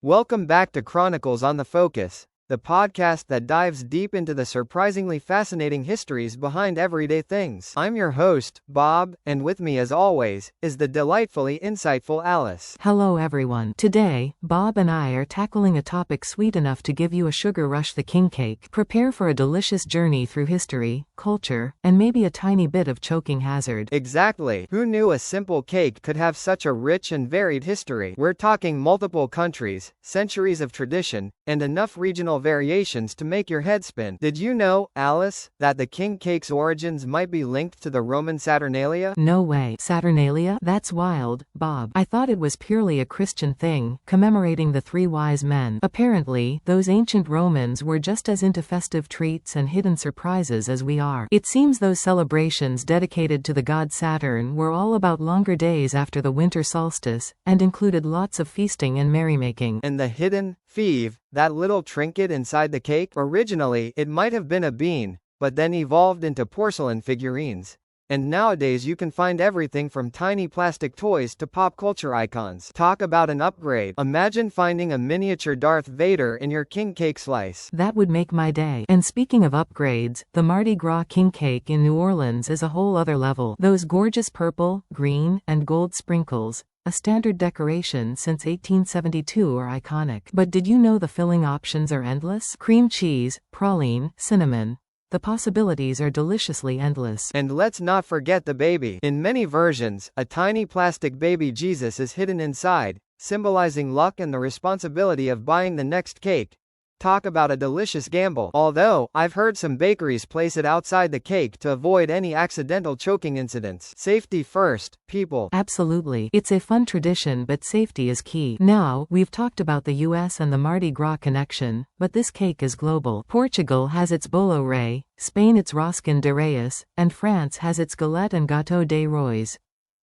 Welcome back to Chronicles on the Focus, the podcast that dives deep into the surprisingly fascinating histories behind everyday things. I'm your host, Bob, and with me as always, is the delightfully insightful Alice. Hello everyone. Today, Bob and I are tackling a topic sweet enough to give you a sugar rush: the king cake. Prepare for a delicious journey through history, culture, and maybe a tiny bit of choking hazard. Exactly. Who knew a simple cake could have such a rich and varied history? We're talking multiple countries, centuries of tradition, and enough regional variations to make your head spin. Did you know, Alice, that the king cake's origins might be linked to the Roman Saturnalia? No way. Saturnalia? That's wild, Bob. I thought it was purely a Christian thing, commemorating the three wise men. Apparently, those ancient Romans were just as into festive treats and hidden surprises as we are. It seems those celebrations dedicated to the god Saturn were all about longer days after the winter solstice, and included lots of feasting and merrymaking. And the hidden fève, that little trinket inside the cake? Originally, it might have been a bean, but then evolved into porcelain figurines. And nowadays you can find everything from tiny plastic toys to pop culture icons. Talk about an upgrade. Imagine finding a miniature Darth Vader in your king cake slice. That would make my day. And speaking of upgrades, the Mardi Gras king cake in New Orleans is a whole other level. Those gorgeous purple, green, and gold sprinkles, a standard decoration since 1872, are iconic. But did you know the filling options are endless? Cream cheese, praline, cinnamon. The possibilities are deliciously endless. And let's not forget the baby. In many versions, a tiny plastic baby Jesus is hidden inside, symbolizing luck and the responsibility of buying the next cake. Talk about a delicious gamble. Although, I've heard some bakeries place it outside the cake to avoid any accidental choking incidents. Safety first, people. Absolutely. It's a fun tradition, but safety is key. Now, we've talked about the US and the Mardi Gras connection, but this cake is global. Portugal has its bolo rei, Spain its roscan de reis, and France has its galette and gâteau des rois,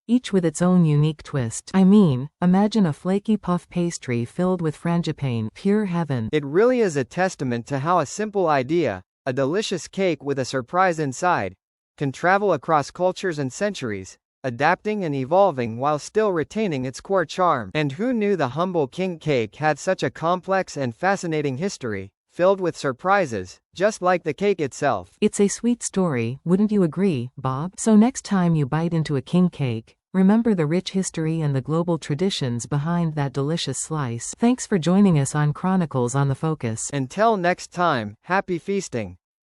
each with its own unique twist. I mean, imagine a flaky puff pastry filled with frangipane, pure heaven. It really is a testament to how a simple idea, a delicious cake with a surprise inside, can travel across cultures and centuries, adapting and evolving while still retaining its core charm. And who knew the humble king cake had such a complex and fascinating history, filled with surprises, just like the cake itself? It's a sweet story, wouldn't you agree, Bob? So next time you bite into a king cake, remember the rich history and the global traditions behind that delicious slice. Thanks for joining us on Chronicles on the Focus. Until next time, happy feasting.